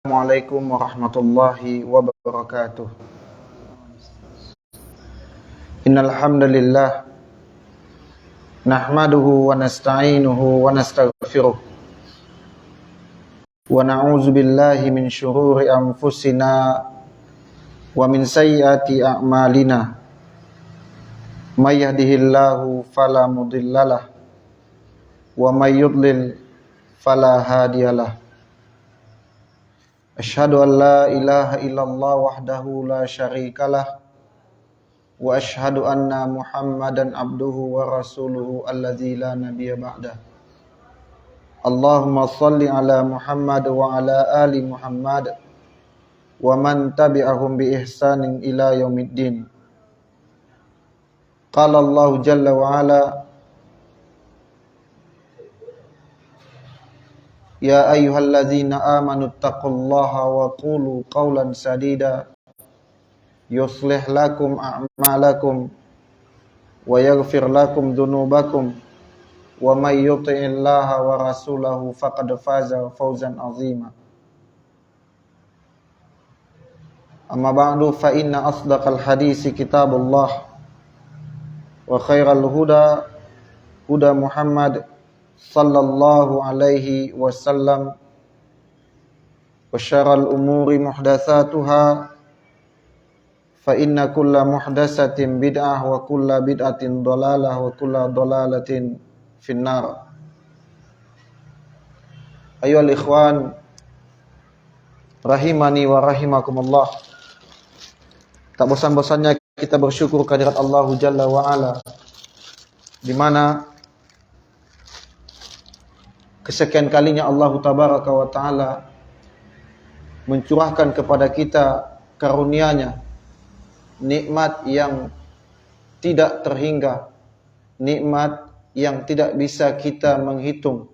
Assalamualaikum warahmatullahi wabarakatuh. Innal hamdalillah nahmaduhu wa nasta'inuhu wa nastaghfiruh wa na'udzu billahi min shururi anfusina wa min sayyiati a'malina. May yahdihillahu fala mudhillalah wa may yudlil fala hadiyalah. Asyhadu an la ilaha illallah wahdahu la syarikalah wa asyhadu anna Muhammadan abduhu wa rasuluhu alladzi la nabiyya ba'dah. Allahumma shalli ala Muhammad wa ala ali Muhammad wa man tabi'ahum bi ihsanin ila yaumiddin. Qala Allah jalla wa ala Ya ayyuhalladzina amanu taqullaha wa qulu qawlan sadida yuslih lakum a'malakum wa yaghfir lakum dhunubakum wa may yuti'illaha wa rasulahu faqad faza fawzan 'azima. Amma ba'du fa inna asdaqal hadisi kitabullah wa khairal huda huda Muhammad sallallahu alaihi wasallam wa syarrul umuri muhdatsatuha fa inna kulla muhdatsatin bid'ah wa kulla bid'atin dhalalah wa kulla dhalalatin finnar. Ayyuhal ikhwan rahimani wa rahimakumullah. Tak bosan-bosannya kita bersyukur kehadirat Allah Jalla wa Ala, di mana kesekian kalinya Allah Tabaraka wa Ta'ala mencurahkan kepada kita karunia-Nya, nikmat yang tidak terhingga, nikmat yang tidak bisa kita menghitung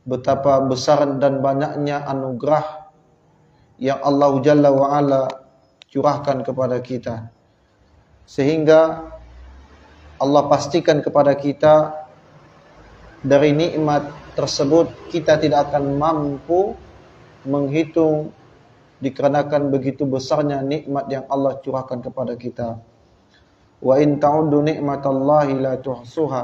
betapa besar dan banyaknya anugerah yang Allah Jalla wa Ala curahkan kepada kita, sehingga Allah pastikan kepada kita dari nikmat tersebut kita tidak akan mampu menghitung dikarenakan begitu besarnya nikmat yang Allah curahkan kepada kita. Wa in ta'uddu ni'matallahi la tuhsuha.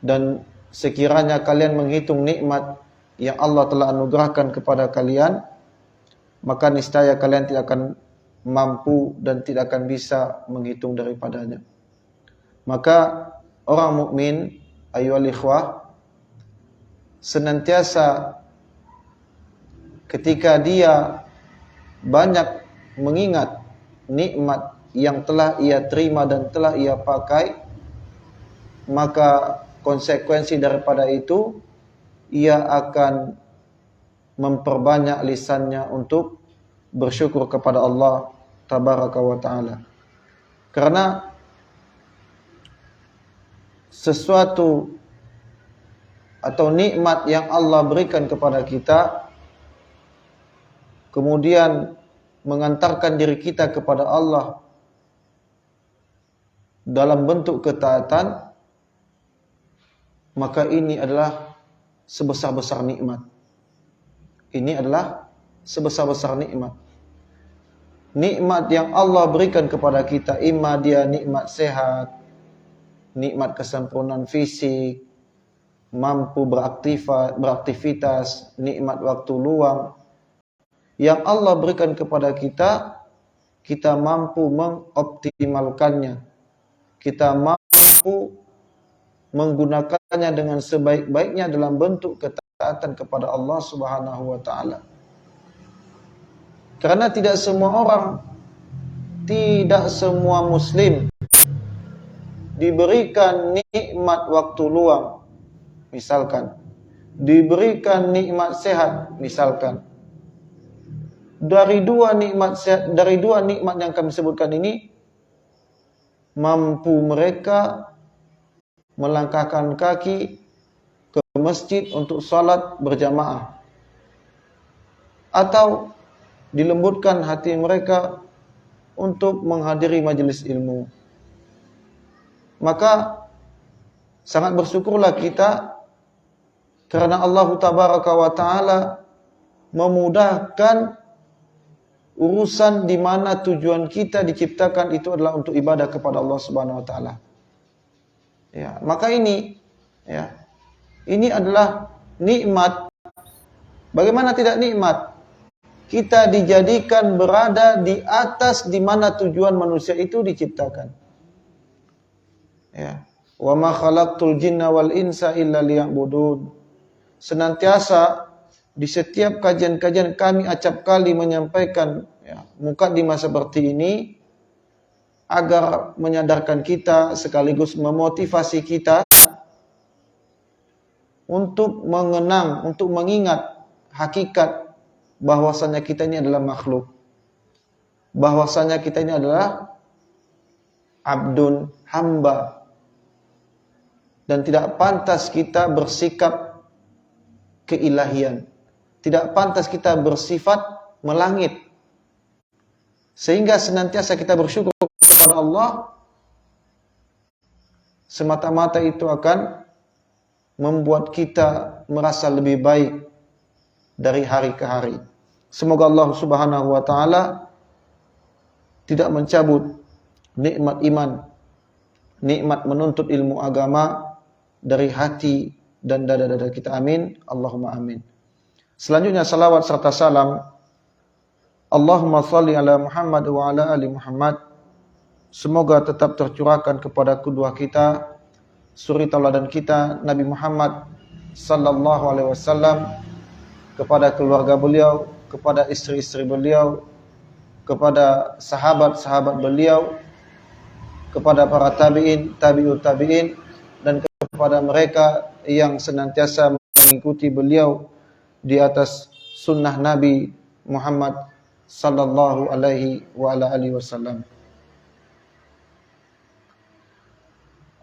Dan sekiranya kalian menghitung nikmat yang Allah telah anugerahkan kepada kalian, maka niscaya kalian tidak akan mampu dan tidak akan bisa menghitung daripadanya. Maka orang mukmin, ayyuhal ikhwah, senantiasa ketika dia banyak mengingat nikmat yang telah ia terima dan telah ia pakai, maka konsekuensi daripada itu ia akan memperbanyak lisannya untuk bersyukur kepada Allah Tabaraka wa Ta'ala. Karena sesuatu atau nikmat yang Allah berikan kepada kita kemudian mengantarkan diri kita kepada Allah dalam bentuk ketaatan, maka ini adalah sebesar-besar nikmat. Ini adalah sebesar-besar nikmat. Nikmat yang Allah berikan kepada kita, imma dia nikmat sehat, nikmat kesempurnaan fisik, mampu beraktivitas, nikmat waktu luang yang Allah berikan kepada kita, kita mampu mengoptimalkannya, kita mampu menggunakannya dengan sebaik-baiknya dalam bentuk ketaatan kepada Allah Subhanahu wa Ta'ala. Karena tidak semua orang, tidak semua muslim diberikan nikmat waktu luang, misalkan, diberikan nikmat sehat, misalkan. Dari dua nikmat sehat, dari dua nikmat yang kami sebutkan ini, mampu mereka melangkahkan kaki ke masjid untuk salat berjamaah, atau dilembutkan hati mereka untuk menghadiri majelis ilmu. Maka sangat bersyukurlah kita karena Allah Tabaraka wa Ta'ala memudahkan urusan di mana tujuan kita diciptakan itu adalah untuk ibadah kepada Allah Subhanahu wa taala. Ya, maka ini adalah nikmat. Bagaimana tidak nikmat? Kita dijadikan berada di atas di mana tujuan manusia itu diciptakan. Ya. Wa ma khalaqtul jinna wal insa illa liya'budun. Senantiasa di setiap kajian-kajian kami acap kali menyampaikan mukadimah seperti ini agar menyadarkan kita sekaligus memotivasi kita untuk mengenang, untuk mengingat hakikat bahwasanya kita ini adalah makhluk. Bahwasanya kita ini adalah abdun, hamba. Dan tidak pantas kita bersikap keilahian. Tidak pantas kita bersifat melangit. Sehingga senantiasa kita bersyukur kepada Allah. Semata-mata itu akan membuat kita merasa lebih baik dari hari ke hari. Semoga Allah Subhanahu wa taala tidak mencabut nikmat iman, nikmat menuntut ilmu agama dari hati dan dada-dada kita. Amin. Allahumma amin. Selanjutnya salawat serta salam. Allahumma salli ala Muhammad wa ala ali Muhammad. Semoga tetap tercurahkan kepada kedua kita, suri tauladan kita Nabi Muhammad sallallahu alaihi wasallam, kepada keluarga beliau, kepada istri-istri beliau, kepada sahabat-sahabat beliau, kepada para tabi'in, tabi'ut tabi'in, dan kepada mereka yang senantiasa mengikuti beliau di atas sunnah Nabi Muhammad sallallahu alaihi wa ala alihi wasallam.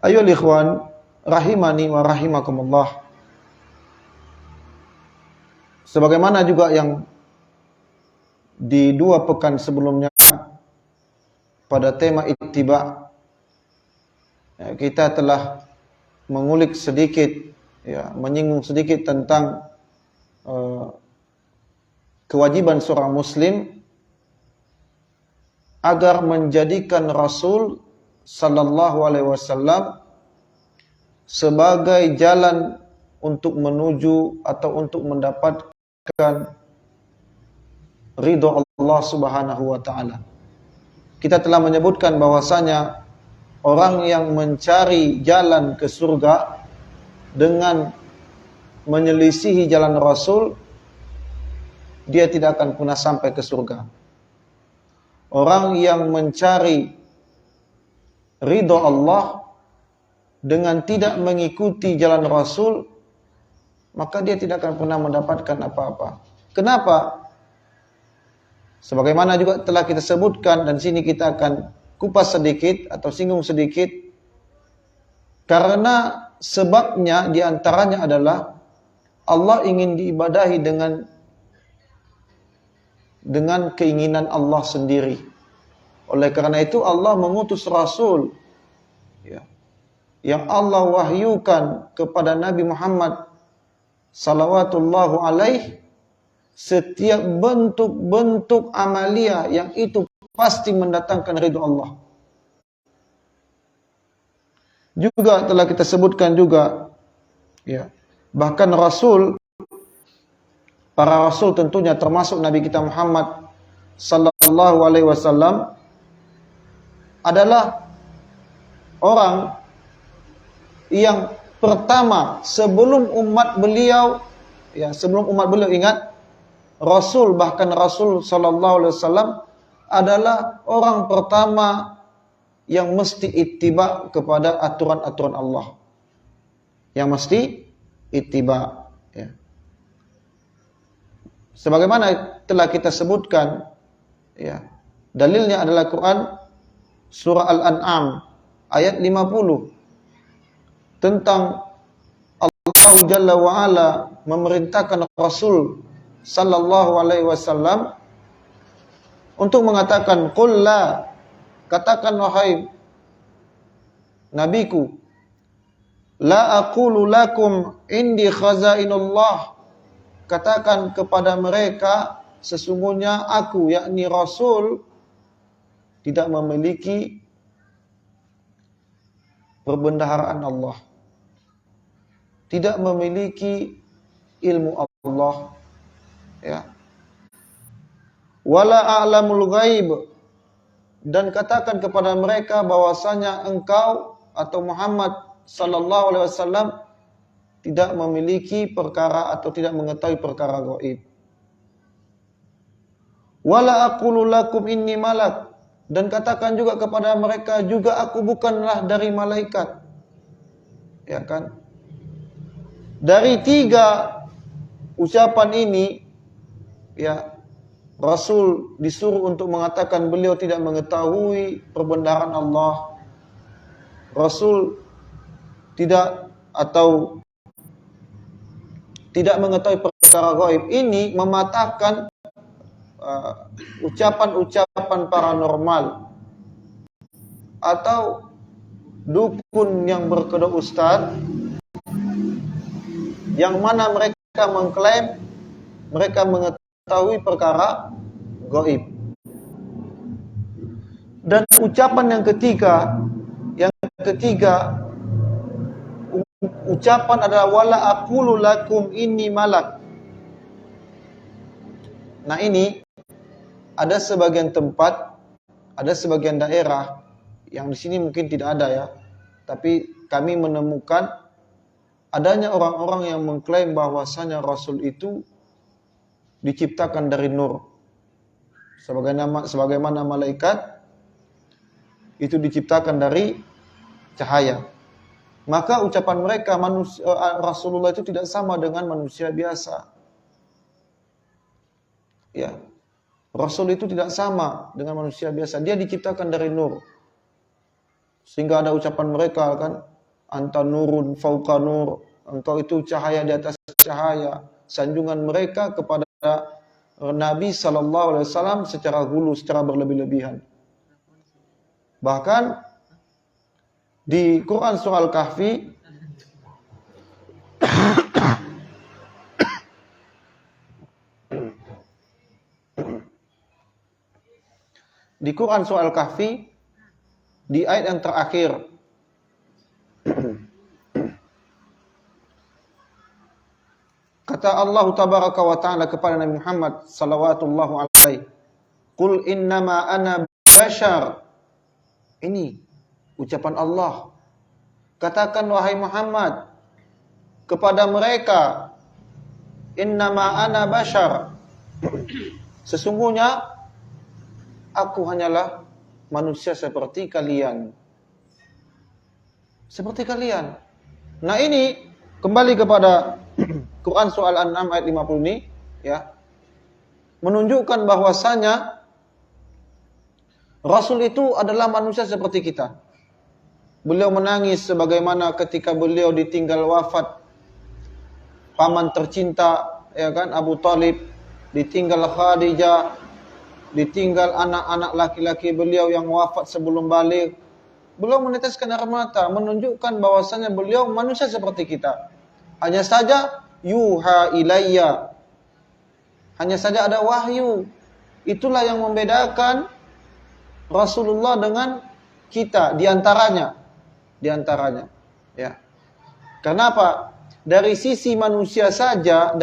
Ayohal ikhwan rahimani wa rahimakumullah. Sebagaimana juga yang di 2 pekan sebelumnya pada tema ittiba, kita telah mengulik sedikit, menyinggung sedikit tentang kewajiban seorang muslim agar menjadikan Rasul sallallahu alaihi wasallam sebagai jalan untuk menuju atau untuk mendapatkan ridho Allah Subhanahu wa taala. Kita telah menyebutkan bahwasanya orang yang mencari jalan ke surga dengan menyelisihi jalan Rasul, dia tidak akan pernah sampai ke surga. Orang yang mencari ridho Allah dengan tidak mengikuti jalan Rasul, maka dia tidak akan pernah mendapatkan apa-apa. Kenapa? Sebagaimana juga telah kita sebutkan, dan sini kita akan kupas sedikit atau singgung sedikit, karena sebabnya diantaranya adalah Allah ingin diibadahi dengan keinginan Allah sendiri. Oleh karena itu Allah mengutus Rasul yang Allah wahyukan kepada Nabi Muhammad salawatullahu alaihi setiap bentuk-bentuk amalia yang itu pasti mendatangkan ridho Allah. Juga telah kita sebutkan juga, bahkan para rasul tentunya termasuk Nabi kita Muhammad sallallahu alaihi wasallam adalah orang yang pertama sebelum umat beliau ingat, Rasul, bahkan Rasul sallallahu alaihi wasallam adalah orang pertama yang mesti ittiba kepada aturan-aturan Allah. Yang mesti ittiba, Sebagaimana telah kita sebutkan, dalilnya adalah Quran surah Al-An'am ayat 50 tentang Allah Jalla wa Ala memerintahkan Rasul sallallahu alaihi wasallam untuk mengatakan, qul la, katakan wahai nabiku, la aqulu lakum indi khazainullah, katakan kepada mereka, sesungguhnya aku, yakni Rasul, tidak memiliki perbendaharaan Allah, tidak memiliki ilmu Allah, ya. Wala a'lamul ghaib, dan katakan kepada mereka bahwasanya engkau atau Muhammad sallallahu alaihi wasallam tidak memiliki perkara atau tidak mengetahui perkara gaib. Wala aqulu lakum inni malak, dan katakan juga kepada mereka juga aku bukanlah dari malaikat. Ya kan? Dari 3 ucapan ini, ya, Rasul disuruh untuk mengatakan beliau tidak mengetahui perbendaharaan Allah. Rasul tidak mengetahui perkara gaib. Ini mematahkan ucapan-ucapan paranormal atau dukun yang berkedok ustaz, yang mana mereka mengklaim mereka mengetahui perkara gaib. Dan ucapan yang ketiga ucapan adalah wala aqulu lakum inni malak. Nah, ini ada sebagian tempat, ada sebagian daerah yang di sini mungkin tidak ada, ya. Tapi kami menemukan adanya orang-orang yang mengklaim bahwasanya Rasul itu diciptakan dari nur. Sebagaimana malaikat itu diciptakan dari cahaya. Maka ucapan mereka Rasulullah itu tidak sama dengan manusia biasa. Ya. Rasul itu tidak sama dengan manusia biasa. Dia diciptakan dari nur. Sehingga ada ucapan mereka kan, anta nurun fauqa nur, engkau itu cahaya di atas cahaya. Sanjungan mereka kepada Nabi sallallahu alaihi wasallam secara hulu, secara berlebih-lebihan. Bahkan di Quran surah Al-Kahfi di ayat yang terakhir kata Allah tabaraka wa taala kepada Nabi Muhammad sallallahu alaihi, qul innama ana bashar. Ini ucapan Allah. Katakan wahai Muhammad kepada mereka, innama ana bashar, sesungguhnya aku hanyalah manusia seperti kalian. Seperti kalian. Nah, ini kembali kepada Quran soal An-An'am ayat 50 ini, ya. Menunjukkan bahwasanya Rasul itu adalah manusia seperti kita. Beliau menangis sebagaimana ketika beliau ditinggal wafat paman tercinta, ya kan, Abu Thalib, ditinggal Khadijah, ditinggal anak-anak laki-laki beliau yang wafat sebelum balik. Beliau meneteskan air mata, menunjukkan bahwasanya beliau manusia seperti kita. Hanya saja yuha ilayya, hanya saja ada wahyu. Itulah yang membedakan Rasulullah dengan kita di antaranya, ya. Kenapa? Dari sisi manusia saja,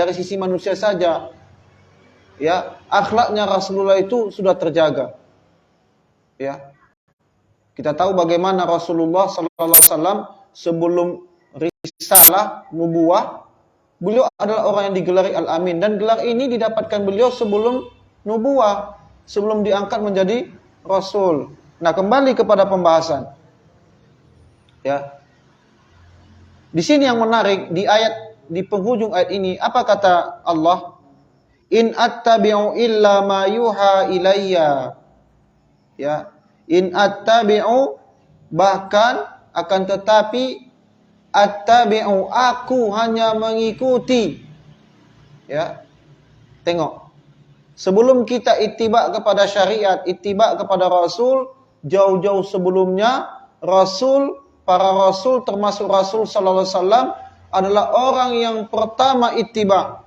ya, akhlaknya Rasulullah itu sudah terjaga. Ya. Kita tahu bagaimana Rasulullah sallallahu alaihi wasallam sebelum risalah nubuwah, beliau adalah orang yang digelari Al-Amin, dan gelar ini didapatkan beliau sebelum nubuwah, sebelum diangkat menjadi Rasul. Nah, kembali kepada pembahasan. Ya. Di sini yang menarik di penghujung ayat ini, apa kata Allah? In attabi'u illa ma yuha ilayya. Ya. In attabi'u, bahkan akan tetapi attabi'u, aku hanya mengikuti. Ya. Tengok. Sebelum kita ittiba kepada syariat, ittiba kepada Rasul, jauh-jauh sebelumnya para Rasul termasuk Rasul sallallahu alaihi wasallam adalah orang yang pertama ittiba.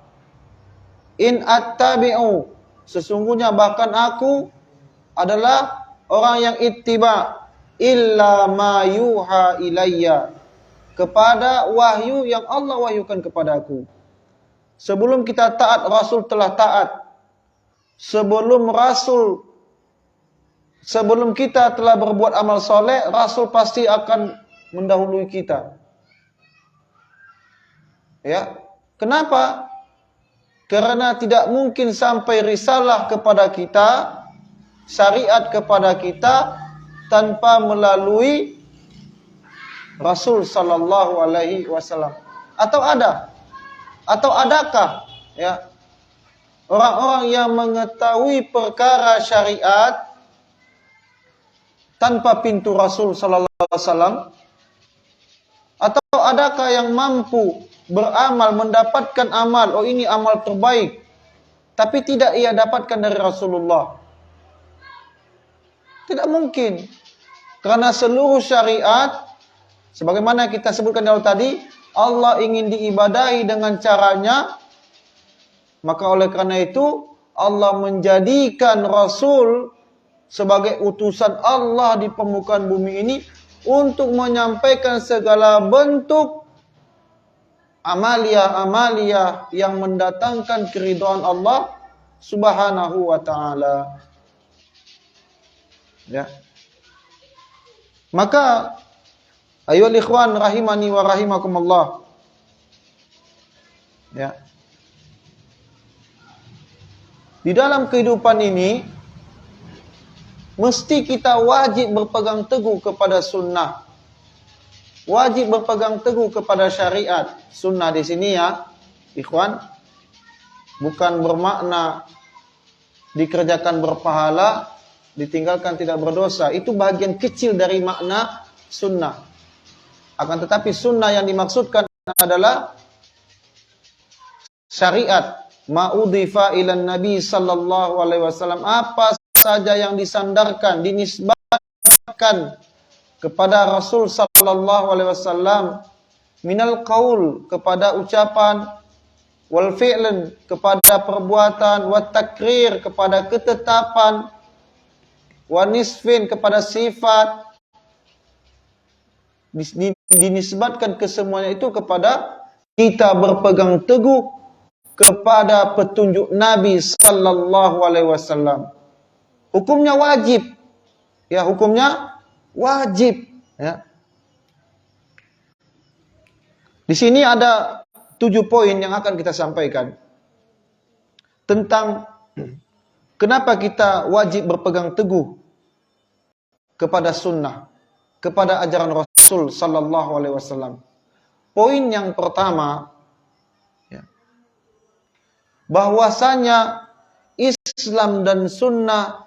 in attabi'u, sesungguhnya bahkan aku adalah orang yang ittiba illa ma yuha ilayya, kepada wahyu yang Allah wahyukan kepadaku. Sebelum kita taat, Rasul telah taat. Sebelum kita telah berbuat amal soleh, Rasul pasti akan mendahului kita. Ya, kenapa? Karena tidak mungkin sampai risalah kepada kita, syariat kepada kita tanpa melalui Rasul sallallahu alaihi wasallam. Atau adakah ya orang-orang yang mengetahui perkara syariat tanpa pintu Rasul sallallahu alaihi wasallam? Atau adakah yang mampu beramal, mendapatkan amal, oh ini amal terbaik, tapi tidak ia dapatkan dari Rasulullah? Tidak mungkin. Karena seluruh syariat, sebagaimana kita sebutkan tadi, Allah ingin diibadahi dengan caranya. Maka oleh karena itu Allah menjadikan Rasul sebagai utusan Allah di permukaan bumi ini untuk menyampaikan segala bentuk amalia yang mendatangkan keridhaan Allah Subhanahu wa taala. Ya. Maka ayohal ikhwan rahimani wa rahimakumullah. Ya. Di dalam kehidupan ini mesti kita wajib berpegang teguh kepada sunnah. Wajib berpegang teguh kepada syariat. Sunnah di sini ya, ikhwan, bukan bermakna dikerjakan berpahala, ditinggalkan tidak berdosa. Itu bagian kecil dari makna sunnah. Akan tetapi sunnah yang dimaksudkan adalah syariat. Ma'udhifa ilan Nabi sallallahu alaihi wasallam, apa saja yang disandarkan, dinisbatkan kepada Rasul sallallahu alaihi wasallam, minal qaul, kepada ucapan, wal fi'lan, kepada perbuatan, wat takrir, kepada ketetapan, wa nisfin, kepada sifat, dinisbatkan kesemuanya itu kepada kita berpegang teguh kepada petunjuk Nabi sallallahu alaihi wasallam. Hukumnya wajib. Ya, hukumnya wajib, ya. Di sini ada 7 poin yang akan kita sampaikan tentang kenapa kita wajib berpegang teguh kepada sunnah, kepada ajaran Rasul sallallahu alaihi wasallam. Poin yang pertama, bahwasanya Islam dan sunnah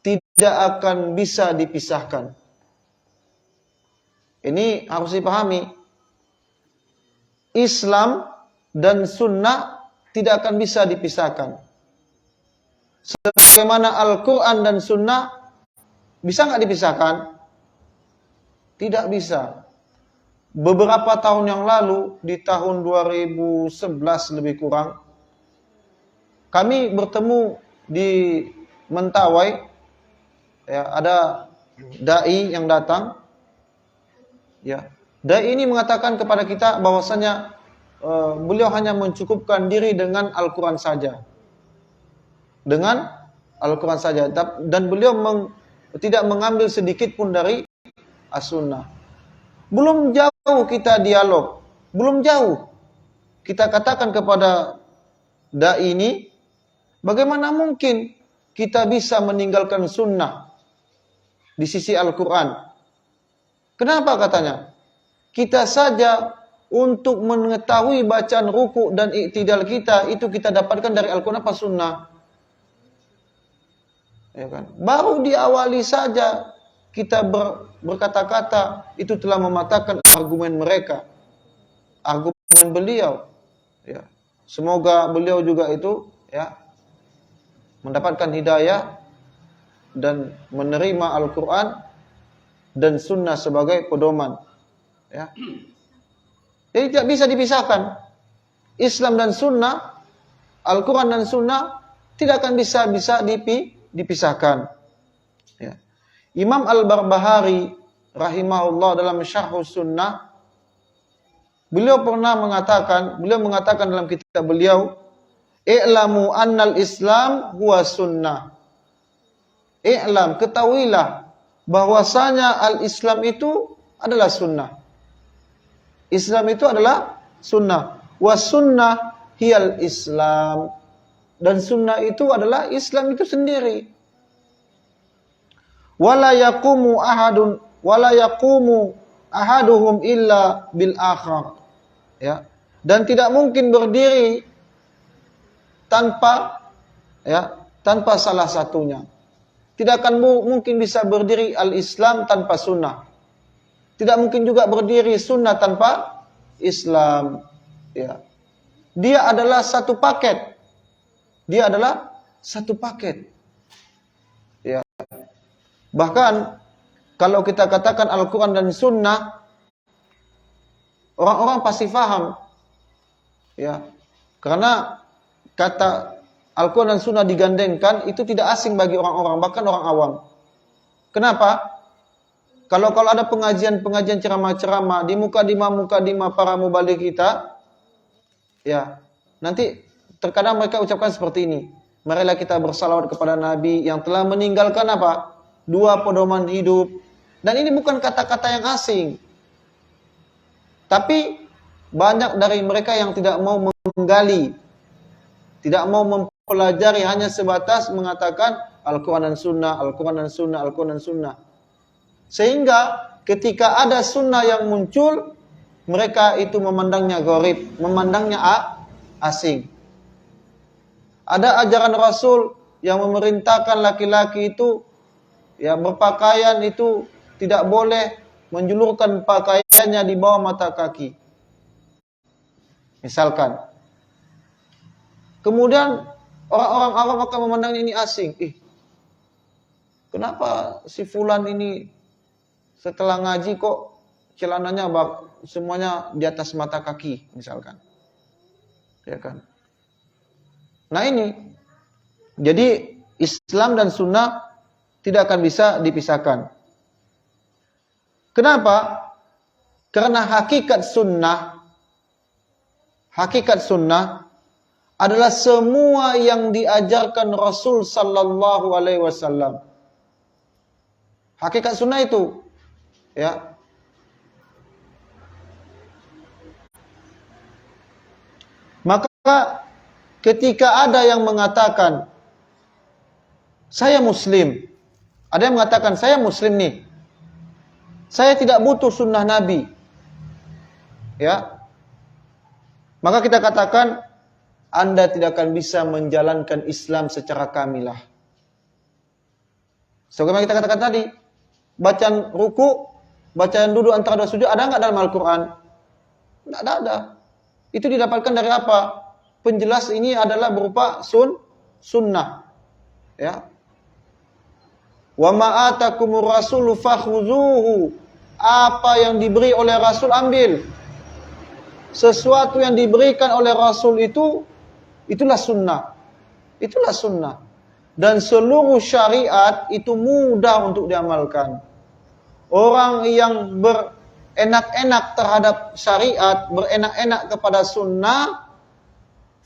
tidak akan bisa dipisahkan. Ini harus dipahami. Islam dan sunnah tidak akan bisa dipisahkan. Sebagaimana Al-Quran dan sunnah bisa nggak dipisahkan? Tidak bisa. Beberapa tahun yang lalu, di tahun 2011 lebih kurang, kami bertemu di Mentawai, ya, ada dai yang datang, ya. Dai ini mengatakan kepada kita bahwasanya beliau hanya mencukupkan diri dengan Al-Quran saja, dengan Al-Quran saja, dan beliau tidak mengambil sedikit pun dari As-Sunnah. Belum jauh kita dialog, belum jauh kita katakan kepada dai ini, bagaimana mungkin kita bisa meninggalkan sunnah di sisi Al-Quran? Kenapa katanya? Kita saja untuk mengetahui bacaan ruku dan iktidal kita, itu kita dapatkan dari Al-Quran apa sunnah? Ya kan? Baru diawali saja kita berkata-kata, itu telah mematahkan argumen mereka, argumen beliau. Ya. Semoga beliau juga itu, ya, mendapatkan hidayah dan menerima Al-Quran dan sunnah sebagai pedoman. Ya. Jadi tidak bisa dipisahkan. Islam dan sunnah Al-Quran dan Sunnah tidak akan bisa dipisahkan. Ya. Imam Al-Barbahari rahimahullah dalam Syarhus Sunnah, beliau mengatakan dalam kitab beliau, "I'lamu annal Islam huwa sunnah." I'lam, ketahuilah bahwasanya al-Islam itu adalah sunnah. Islam itu adalah sunnah. Wa sunnah hiyal Islam. Dan sunnah itu adalah Islam itu sendiri. Wala yaqumu ahaduhum illa bil akhar. Ya. Dan tidak mungkin berdiri tanpa salah satunya. Tidak akan mungkin bisa berdiri al-Islam tanpa sunnah. Tidak mungkin juga berdiri sunnah tanpa Islam. Ya. Dia adalah satu paket. Ya. Bahkan kalau kita katakan Al-Quran dan Sunnah, orang-orang pasti paham. Ya. Karena kata Al-Quran dan Sunnah digandengkan, itu tidak asing bagi orang-orang, bahkan orang awam. Kenapa? Kalau ada pengajian ceramah-ceramah di mukadimah para mubalik kita, ya, nanti terkadang mereka ucapkan seperti ini. Marilah kita bersalawat kepada Nabi yang telah meninggalkan apa? 2 pedoman hidup. Dan ini bukan kata-kata yang asing. Tapi banyak dari mereka yang tidak mau menggali, tidak mau mempelajari, hanya sebatas mengatakan Al-Quran dan Sunnah, Al-Quran dan Sunnah, Al-Quran dan Sunnah. Sehingga ketika ada sunnah yang muncul, mereka itu memandangnya gharib, memandangnya asing. Ada ajaran Rasul yang memerintahkan laki-laki itu ya berpakaian itu tidak boleh menjulurkan pakaiannya di bawah mata kaki. Misalkan. Kemudian orang-orang awam akan memandangnya ini asing. Kenapa si fulan ini setelah ngaji kok celananya semuanya di atas mata kaki, misalkan. Ya kan? Nah ini. Jadi Islam dan Sunnah tidak akan bisa dipisahkan. Kenapa? Karena hakikat sunnah adalah semua yang diajarkan Rasul sallallahu alaihi wasallam. Hakikat sunnah itu, ya. Maka ketika ada yang mengatakan saya muslim, ada yang mengatakan saya muslim nih, saya tidak butuh sunnah Nabi, ya, maka kita katakan Anda tidak akan bisa menjalankan Islam secara kamilah. Sebagaimana kita katakan tadi, bacaan ruku, bacaan duduk antara 2 sujud ada enggak dalam Al-Quran? Tidak ada. Itu didapatkan dari apa? Penjelas ini adalah berupa sunnah. Ya. Wa ma atakumur rasulu fakhuzuhu. Apa yang diberi oleh Rasul ambil. Sesuatu yang diberikan oleh Rasul itulah sunnah. Itulah sunnah. Dan seluruh syariat itu mudah untuk diamalkan. Orang yang berenak-enak terhadap syariat, berenak-enak kepada sunnah,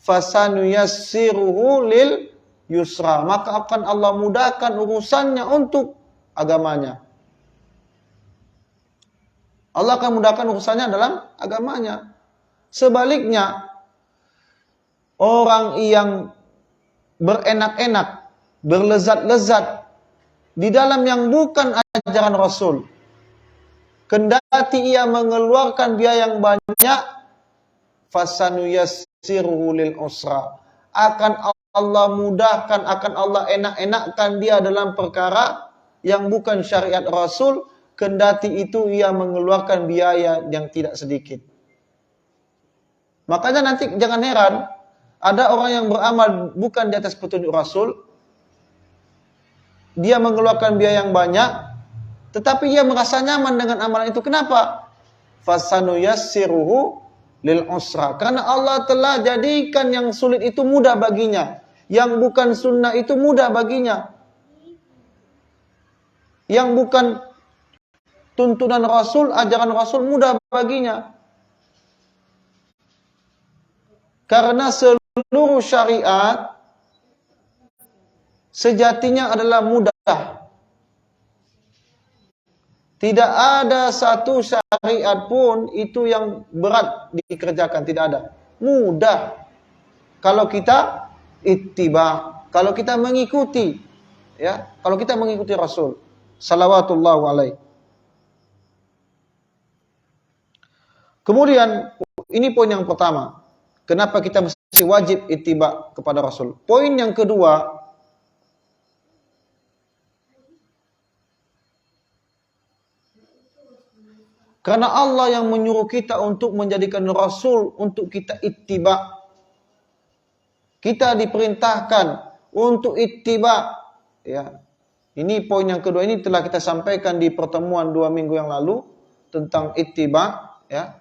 fasanuyassiruhu lil yusra, maka akan Allah mudahkan urusannya untuk agamanya. Allah akan mudahkan urusannya dalam agamanya. Sebaliknya, orang yang berenak-enak, berlezat-lezat di dalam yang bukan ajaran Rasul, kendati ia mengeluarkan biaya yang banyak, fasanuyassiruhu lil usra, akan Allah mudahkan, akan Allah enak-enakkan dia dalam perkara yang bukan syariat Rasul, kendati itu ia mengeluarkan biaya yang tidak sedikit. Makanya nanti jangan heran, ada orang yang beramal bukan di atas petunjuk Rasul, dia mengeluarkan biaya yang banyak, tetapi ia merasa nyaman dengan amalan itu. Kenapa? Fasanuyassiruhu lil usra. Karena Allah telah jadikan yang sulit itu mudah baginya. Yang bukan sunnah itu mudah baginya. Yang bukan tuntunan Rasul, ajaran Rasul mudah baginya. Karena seluruh syariat sejatinya adalah mudah. Tidak ada satu syariat pun itu yang berat dikerjakan, tidak ada. Mudah. Kalau kita ittiba, kalau kita mengikuti, ya, kalau kita mengikuti Rasul salawatullah alaihi. Kemudian ini poin yang pertama. Kenapa kita mesti wajib ittiba kepada Rasul? Poin yang kedua, karena Allah yang menyuruh kita untuk menjadikan Rasul untuk kita ittiba. Kita diperintahkan untuk ittiba. Ya. Ini poin yang kedua, ini telah kita sampaikan di pertemuan 2 minggu yang lalu tentang ittiba. Ya.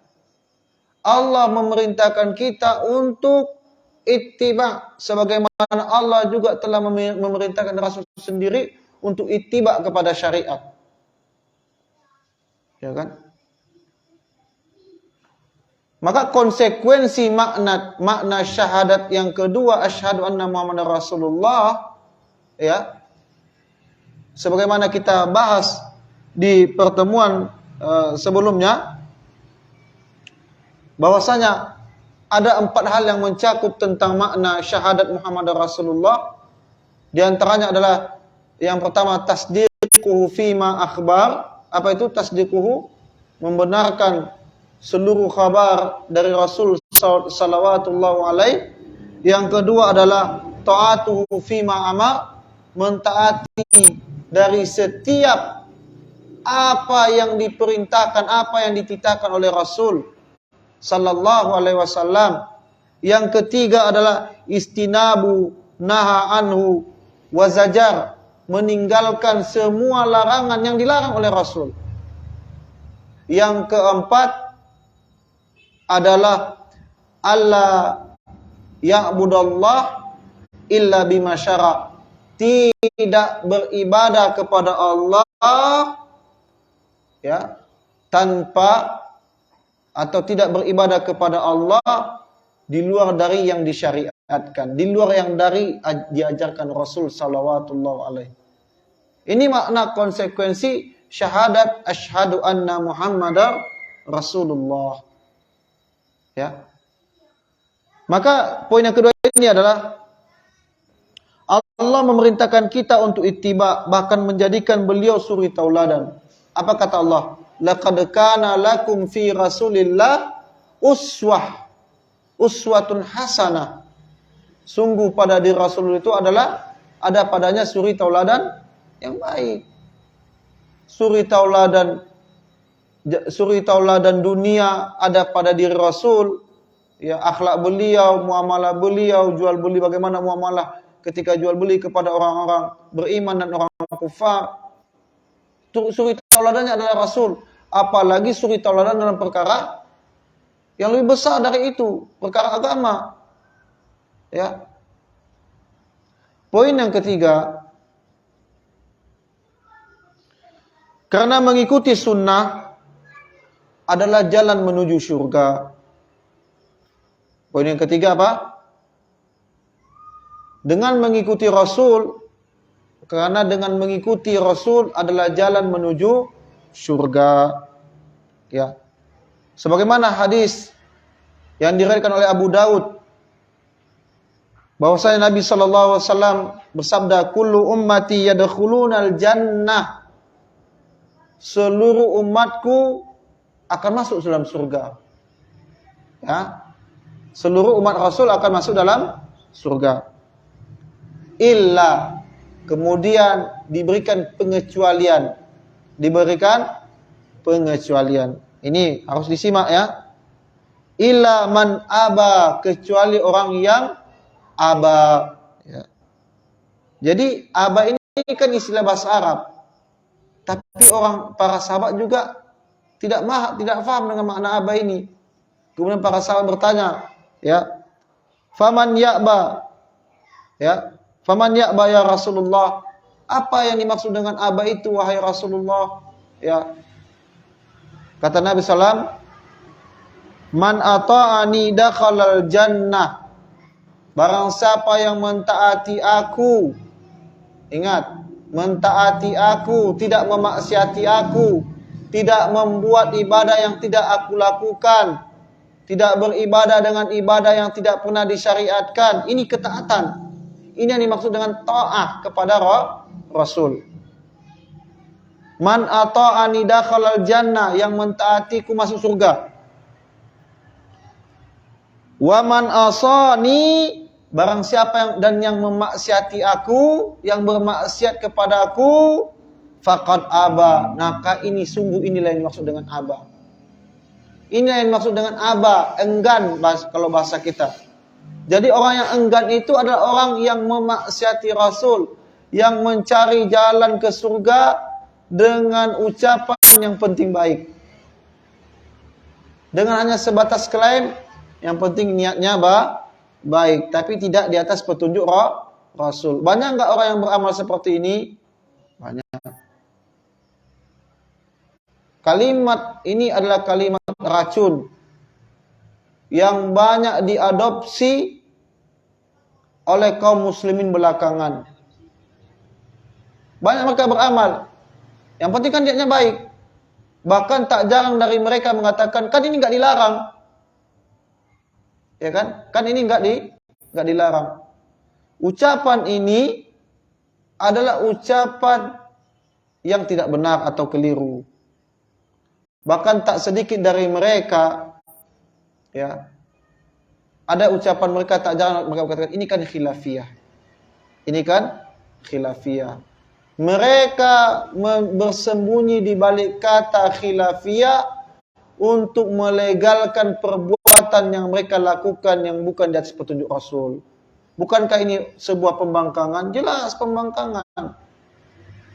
Allah memerintahkan kita untuk ittiba. Sebagaimana Allah juga telah memerintahkan Rasul sendiri untuk ittiba kepada syariat. Ya kan? Maka konsekuensi makna syahadat yang kedua, asyhadu anna Muhammadar Rasulullah, ya. Sebagaimana kita bahas di pertemuan sebelumnya, bahwasanya ada 4 hal yang mencakup tentang makna syahadat Muhammadar Rasulullah. Di antaranya adalah yang pertama tasdiquhu fima akhbar. Apa itu tasdiquhu? Membenarkan seluruh kabar dari Rasul sallallahu alaihi. Yang kedua adalah ta'atuhu fima amar, mentaati dari setiap apa yang diperintahkan, apa yang dititahkan oleh Rasul sallallahu alaihi wasallam. Yang ketiga adalah istinabu naha anhu wa zajar, meninggalkan semua larangan yang dilarang oleh Rasul. Yang keempat adalah Allah ya'budallah illa bima syara', tidak beribadah kepada Allah ya tanpa atau tidak beribadah kepada Allah di luar dari yang disyariatkan, di luar yang dari diajarkan Rasul sallallahu alaihi. Ini makna konsekuensi syahadat asyhadu anna Muhammadar Rasulullah. Ya. Maka poin yang kedua ini adalah Allah memerintahkan kita untuk ittiba, bahkan menjadikan beliau suri tauladan. Apa kata Allah? Laqad kana lakum fi Rasulillah uswatun hasanah. Sungguh pada diri Rasul itu adalah ada padanya suri tauladan yang baik. Suri tauladan dunia ada pada diri Rasul. Ya, akhlak beliau, muamalah beliau, jual beli, bagaimana muamalah ketika jual beli kepada orang-orang beriman dan orang kufar. Suri tauladannya adalah Rasul. Apalagi suri tauladan dalam perkara yang lebih besar dari itu, perkara agama. Ya. Poin yang ketiga, karena mengikuti sunnah adalah jalan menuju surga. Poin yang ketiga apa? Dengan mengikuti Rasul, karena dengan mengikuti Rasul adalah jalan menuju surga. Ya. Sebagaimana hadis yang diriwayatkan oleh Abu Daud, bahwasanya Nabi sallallahu alaihi wasallam bersabda, "Kullu ummati yadkhulunal jannah." Seluruh umatku akan masuk dalam surga. Ya. Seluruh umat Rasul akan masuk dalam surga. Illa, kemudian diberikan pengecualian. Ini harus disimak ya. Illa man aba, kecuali orang yang aba. Ya. Jadi aba ini kan istilah bahasa Arab. Tapi para sahabat juga tidak paham dengan makna aba ini. Kemudian para sahabat bertanya, ya, faman ya'ba, ya, faman ya'ba ya Rasulullah. Apa yang dimaksud dengan aba itu wahai Rasulullah? Ya. Kata Nabi sallam, man ata'ani dakhalal jannah. Barang siapa yang mentaati aku, ingat, mentaati aku, tidak memaksiati aku, tidak membuat ibadah yang tidak aku lakukan, tidak beribadah dengan ibadah yang tidak pernah disyariatkan. Ini ketaatan. Ini yang dimaksud dengan ta'ah kepada Rasul. Man ata'ani dakhalal jannah, yang mentaatiku masuk surga. Wa man asani, barang siapa yang memaksiati aku, yang bermaksiat kepada aku, faqad aba, maka inilah yang dimaksud dengan aba. Ini yang dimaksud dengan aba, enggan kalau bahasa kita. Jadi orang yang enggan itu adalah orang yang memaksiati Rasul, yang mencari jalan ke surga dengan ucapan yang penting baik. Dengan hanya sebatas klaim, yang penting niatnya baik, tapi tidak di atas petunjuk Rasul. Banyak enggak orang yang beramal seperti ini? Banyak. Kalimat ini adalah kalimat racun yang banyak diadopsi oleh kaum muslimin belakangan. Banyak mereka beramal, yang penting kan niatnya baik. Bahkan tak jarang dari mereka mengatakan, kan ini enggak dilarang. Ya kan? Kan ini enggak dilarang. Ucapan ini adalah ucapan yang tidak benar atau keliru. Bahkan tak sedikit dari mereka, ya, ada ucapan mereka tak jarang mereka katakan, ini kan khilafiyah. Ini kan khilafiyah. Mereka bersembunyi di balik kata khilafiyah untuk melegalkan perbuatan yang mereka lakukan yang bukan di atas petunjuk Rasul. Bukankah ini sebuah pembangkangan? Jelas pembangkangan.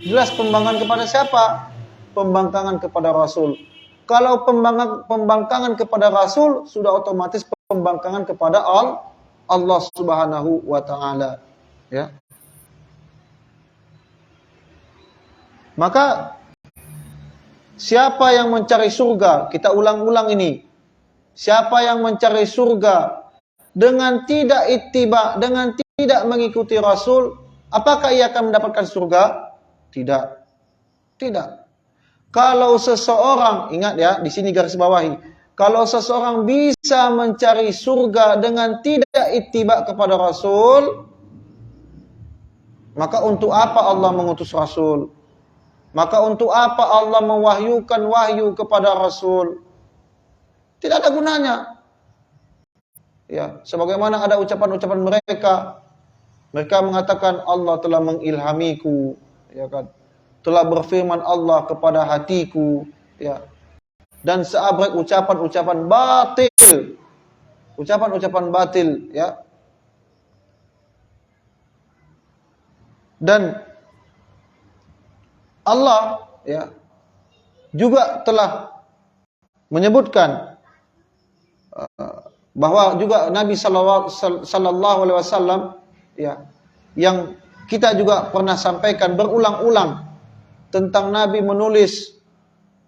Jelas pembangkangan kepada siapa? Pembangkangan kepada Rasul. Kalau pembangkangan kepada Rasul, sudah otomatis pembangkangan kepada Allah Subhanahu wa ta'ala. Ya. Maka siapa yang mencari surga? Kita ulang-ulang ini. Siapa yang mencari surga dengan tidak ittiba, dengan tidak mengikuti Rasul, apakah ia akan mendapatkan surga? Tidak. Tidak. Kalau seseorang, ingat ya, di sini garis bawahi, kalau seseorang bisa mencari surga dengan tidak ittiba kepada Rasul, maka untuk apa Allah mengutus Rasul? Maka untuk apa Allah mewahyukan wahyu kepada Rasul? Tidak ada gunanya. Ya, sebagaimana ada ucapan-ucapan mereka. Mereka mengatakan Allah telah mengilhamiku, ya kan? Telah berfirman Allah kepada hatiku, ya. Dan seabrek ucapan-ucapan batil. Ucapan-ucapan batil, ya. Dan Allah, ya, juga telah menyebutkan bahwa juga Nabi sallallahu alaihi wasallam, ya, yang kita juga pernah sampaikan berulang-ulang tentang Nabi menulis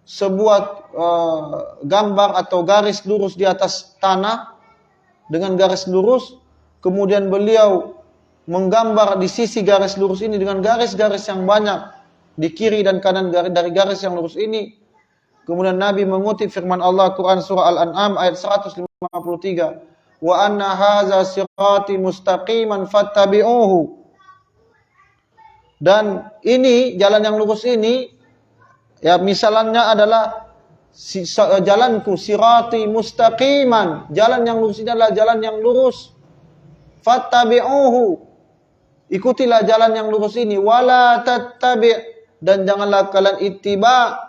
sebuah gambar atau garis lurus di atas tanah dengan garis lurus, kemudian beliau menggambar di sisi garis lurus ini dengan garis-garis yang banyak di kiri dan kanan dari garis yang lurus ini. Kemudian Nabi mengutip firman Allah Quran surah Al-An'am ayat 153, wa anna hadza sirati mustaqiman fattabi'uhu. Dan ini jalan yang lurus ini, ya, misalannya adalah jalanku sirati mustaqiman, jalan yang lurus ini adalah jalan yang lurus. Fattabi'uhu, ikutilah jalan yang lurus ini. Wala tattabi', dan janganlah kalian ittiba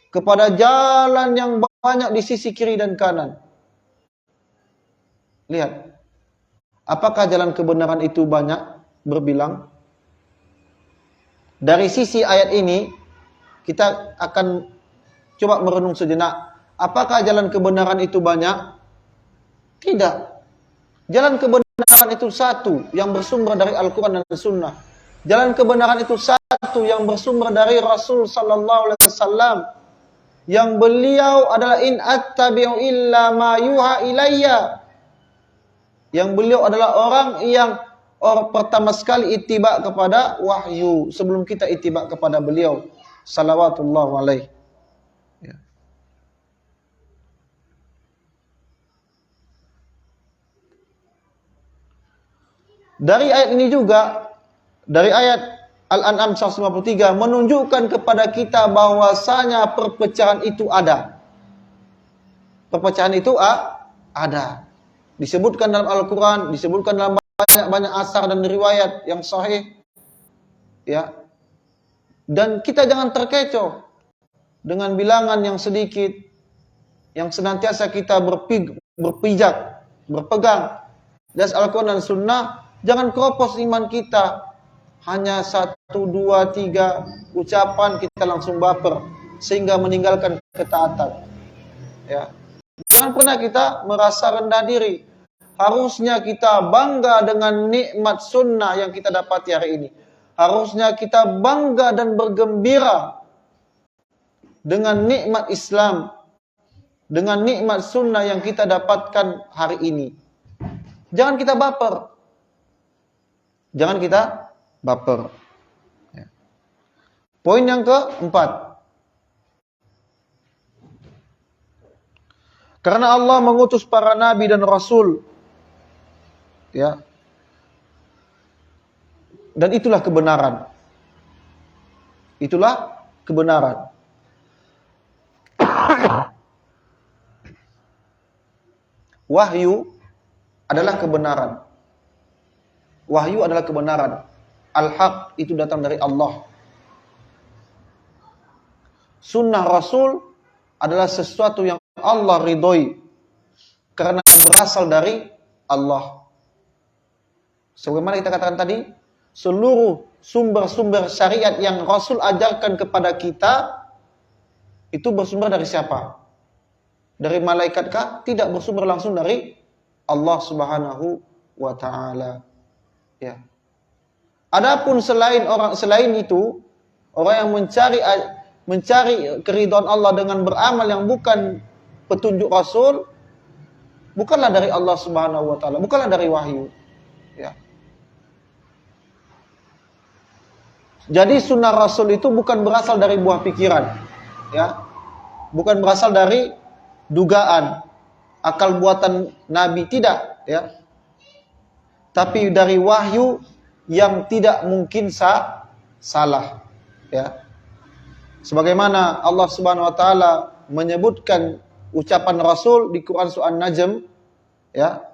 kepada jalan yang banyak di sisi kiri dan kanan. Lihat, apakah jalan kebenaran itu banyak berbilang? Dari sisi ayat ini, kita akan coba merenung sejenak. Apakah jalan kebenaran itu banyak? Tidak. Jalan kebenaran itu satu, yang bersumber dari Al-Quran dan Sunnah. Jalan kebenaran itu satu, yang bersumber dari Rasul Sallallahu Alaihi Wasallam. Yang beliau adalah in attabi'u illa ma yuha ilayya. Yang beliau adalah orang yang pertama sekali ittiba kepada wahyu sebelum kita ittiba kepada beliau salawatullah alaihi. Ya. Dari ayat ini juga, dari ayat Al-An'am 153 menunjukkan kepada kita bahwasanya perpecahan itu ada. Perpecahan itu ada. Disebutkan dalam Al-Quran, disebutkan dalam banyak asar dan riwayat yang sahih. Ya. Dan kita jangan terkecoh dengan bilangan yang sedikit, yang senantiasa kita berpijak, berpegang dari Al-Quran dan Sunnah. Jangan keropos iman kita. Hanya 1, 2, 3 ucapan kita langsung baper sehingga meninggalkan ketaatan. Ya. Jangan pernah kita merasa rendah diri. Harusnya kita bangga dengan nikmat sunnah yang kita dapati hari ini. Harusnya kita bangga dan bergembira dengan nikmat Islam, dengan nikmat sunnah yang kita dapatkan hari ini. Jangan kita baper. Jangan kita baper. Ya. Poin yang keempat. Karena Allah mengutus para nabi dan rasul. Ya. Dan itulah kebenaran. Itulah kebenaran. Wahyu adalah kebenaran. Wahyu adalah kebenaran. Al-haq itu datang dari Allah. Sunnah Rasul adalah sesuatu yang Allah ridhoi karena berasal dari Allah. Sebagaimana kita katakan tadi, seluruh sumber-sumber syariat yang Rasul ajarkan kepada kita itu bersumber dari siapa? Dari malaikatkah? Tidak, bersumber langsung dari Allah Subhanahu wa taala. Ya. Adapun selain itu, orang yang mencari keridhaan Allah dengan beramal yang bukan petunjuk Rasul, bukanlah dari Allah Subhanahu wa taala, bukanlah dari wahyu. Ya. Jadi sunnah Rasul itu bukan berasal dari buah pikiran, ya. Bukan berasal dari dugaan, akal buatan Nabi, tidak, ya. Tapi dari wahyu yang tidak mungkin salah, ya. Sebagaimana Allah Subhanahu wa taala menyebutkan ucapan Rasul di Quran surah An-Najm, ya.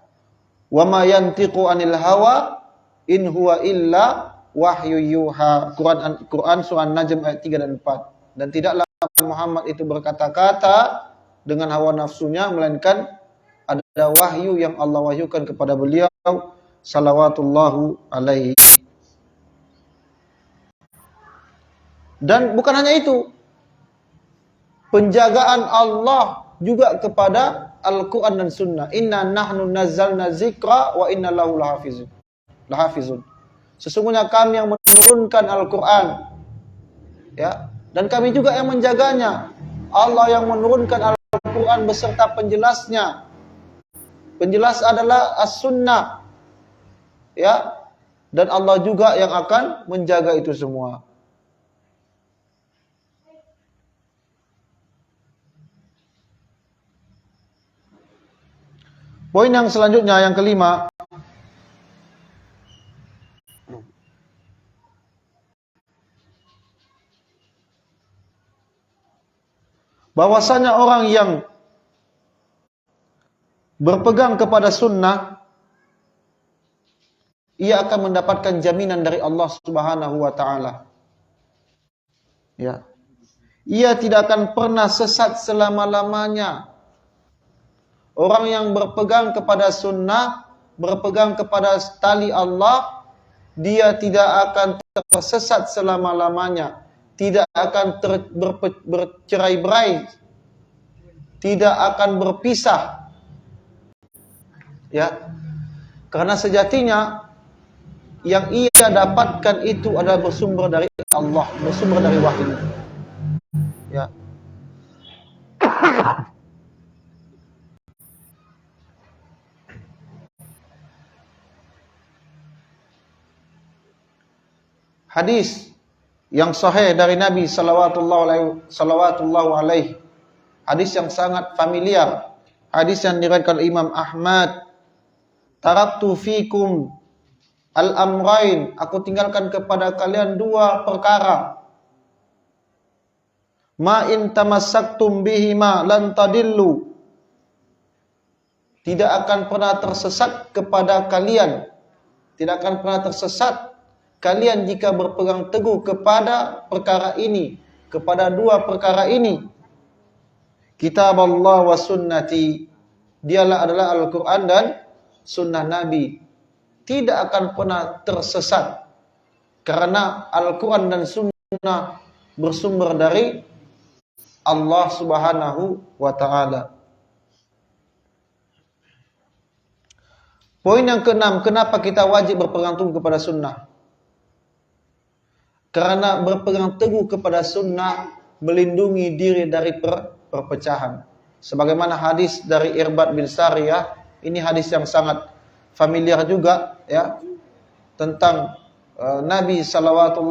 Wa ma yantiqu 'anil hawa in huwa illa wahyu yuha. Quran surah An-Najm ayat 3 dan 4. Dan tidaklah Muhammad itu berkata-kata dengan hawa nafsunya, melainkan ada wahyu yang Allah wahyukan kepada beliau salawatullahu alaihi. Dan bukan hanya itu, penjagaan Allah juga kepada Al-Quran dan Sunnah. Inna nahnu nazzalna zikra wa inna lahu lahafizun. Sesungguhnya kami yang menurunkan Al-Quran, ya, dan kami juga yang menjaganya. Allah yang menurunkan Al-Quran beserta penjelasnya. Penjelas adalah As-Sunnah, ya, dan Allah juga yang akan menjaga itu semua. Poin yang selanjutnya, yang kelima, bahwasanya orang yang berpegang kepada sunnah, ia akan mendapatkan jaminan dari Allah Subhanahu wa taala. Ya. Ia tidak akan pernah sesat selama-lamanya. Orang yang berpegang kepada sunnah, berpegang kepada tali Allah, dia tidak akan tersesat selama-lamanya. Tidak akan bercerai-berai. Tidak akan berpisah. Ya, karena sejatinya yang ia dapatkan itu adalah bersumber dari Allah, bersumber dari wahyu. Ya. Hadis yang sahih dari Nabi sallallahu alaihi, hadis yang sangat familiar, hadis yang diriwayatkan Imam Ahmad, taraktu fikum al-amrain, aku tinggalkan kepada kalian dua perkara, ma in tamassaktum bihima lan tadillu, tidak akan pernah tersesat kepada kalian, tidak akan pernah tersesat kalian jika berpegang teguh kepada perkara ini, kepada dua perkara ini. Kitab Allah wa sunnati, dialah adalah Al-Quran dan sunnah Nabi. Tidak akan pernah tersesat, karena Al-Quran dan sunnah bersumber dari Allah subhanahu wa ta'ala. Poin yang keenam, kenapa kita wajib berpegang teguh kepada sunnah? Karena berpegang teguh kepada sunnah melindungi diri dari perpecahan. Sebagaimana hadis dari Irbad bin Sariyah, ini hadis yang sangat familiar juga, ya, tentang Nabi sallallahu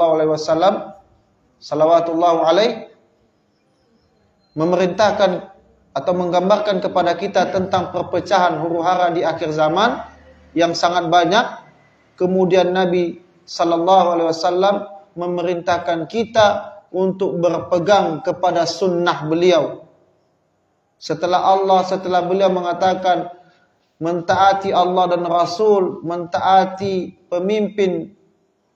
alaihi memerintahkan atau menggambarkan kepada kita tentang perpecahan huru-hara di akhir zaman yang sangat banyak. Kemudian Nabi sallallahu alaihi wasallam memerintahkan kita untuk berpegang kepada sunnah beliau. Setelah beliau mengatakan mentaati Allah dan Rasul, mentaati pemimpin,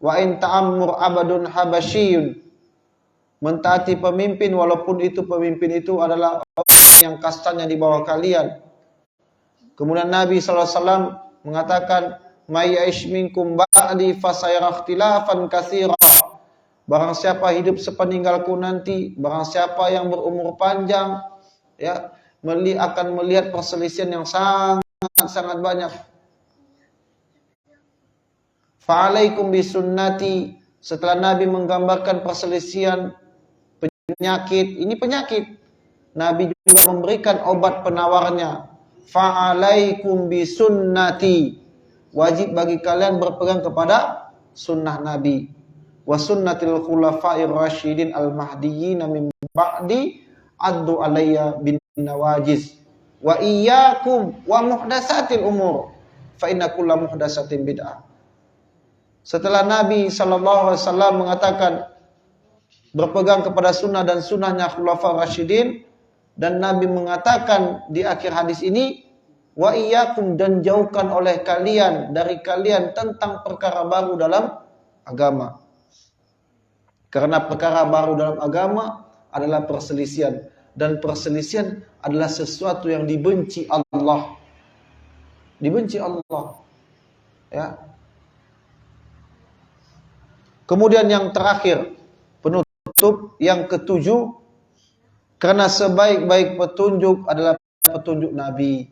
wa in ta'ammur abadun habasyiyun, mentaati pemimpin walaupun pemimpin itu adalah orang yang kastanya di bawah kalian. Kemudian Nabi sallallahu alaihi wasallam mengatakan, may ya'ish minkum ba'di fasayara ikhtilafan katsira, barang siapa hidup sepeninggalku nanti, barang siapa yang berumur panjang, ya, akan melihat perselisihan yang sangat banyak. Fa'alaikum bisunnati, setelah Nabi menggambarkan perselisihan penyakit, ini penyakit, Nabi juga memberikan obat penawarnya. Fa'alaikum bisunnati, wajib bagi kalian berpegang kepada sunnah Nabi. Wa sunnatil khulafa'ir rasyidin al-mahdiyyin min ba'di addu alayya bin nawajiz wa iyyakum wa muhdatsatil umur fa inna kulla muhdatsatin bid'ah. Setelah Nabi sallallahu alaihi wasallam mengatakan berpegang kepada sunnah dan sunnahnya khulafa'ir rasyidin, dan Nabi mengatakan di akhir hadis ini, wa iyyakum, dan jauhkan oleh kalian dari kalian tentang perkara baru dalam agama. Karena perkara baru dalam agama adalah perselisihan, dan perselisihan adalah sesuatu yang dibenci Allah. Dibenci Allah. Ya. Kemudian yang terakhir, penutup yang ketujuh, karena sebaik-baik petunjuk adalah petunjuk Nabi.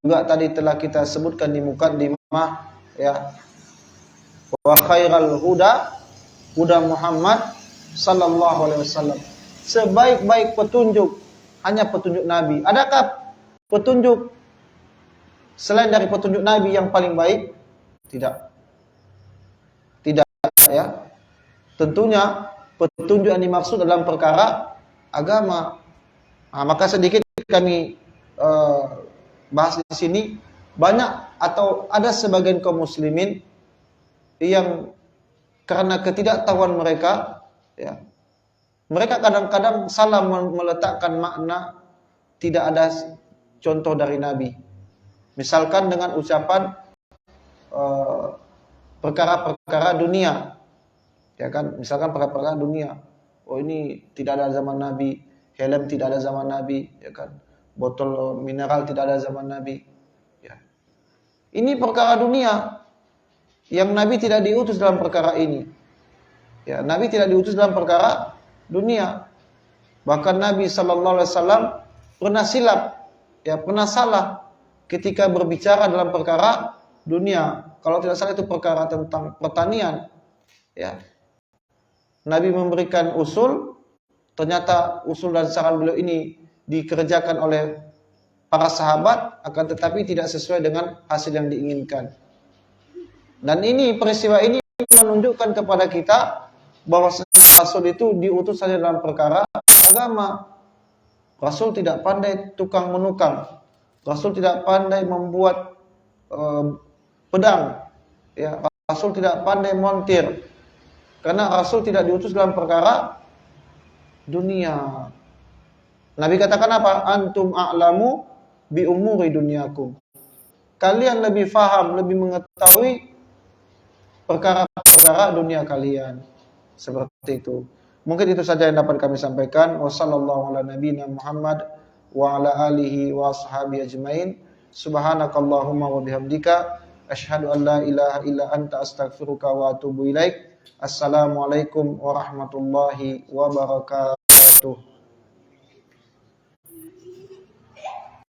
Juga tadi telah kita sebutkan di mukaddimah, ya. Wa khairal huda Muhammad sallallahu alaihi wasallam. Sebaik-baik petunjuk hanya petunjuk Nabi. Adakah petunjuk selain dari petunjuk Nabi yang paling baik? Tidak. Tidak, ya. Tentunya petunjuk yang dimaksud dalam perkara agama. Nah, maka sedikit kami bahas di sini. Banyak atau ada sebagian kaum muslimin yang karena ketidaktahuan mereka, ya, mereka kadang-kadang salah meletakkan makna tidak ada contoh dari Nabi. Misalkan dengan ucapan perkara-perkara dunia, ya kan? Misalkan perkara-perkara dunia. Oh, ini tidak ada zaman Nabi, helm tidak ada zaman Nabi, ya kan? Botol mineral tidak ada zaman Nabi. Ya. Ini perkara dunia yang Nabi tidak diutus dalam perkara ini. Ya, Nabi tidak diutus dalam perkara dunia. Bahkan Nabi sallallahu alaihi wasallam pernah silap, ya, pernah salah ketika berbicara dalam perkara dunia. Kalau tidak salah itu perkara tentang pertanian. Ya. Nabi memberikan usul, ternyata usul dan saran beliau ini dikerjakan oleh para sahabat, akan tetapi tidak sesuai dengan hasil yang diinginkan. Dan ini peristiwa ini menunjukkan kepada kita bahwa Rasul itu diutus saja dalam perkara agama. Rasul tidak pandai tukang menukang. Rasul tidak pandai membuat pedang. Ya, Rasul tidak pandai montir. Karena Rasul tidak diutus dalam perkara dunia. Nabi katakan apa? Antum a'lamu bi umuri dunyakum. Kalian lebih faham, lebih mengetahui perkara-perkara dunia kalian. Seperti itu. Mungkin itu saja yang dapat kami sampaikan. Wassallallahu ala nabiyina Muhammad wa ala alihi wa ashabihi ajmain. Subhanakallahumma wa bihamdika asyhadu an la ilaha illa anta astaghfiruka wa atubu ilaik. Assalamualaikum warahmatullahi wabarakatuh.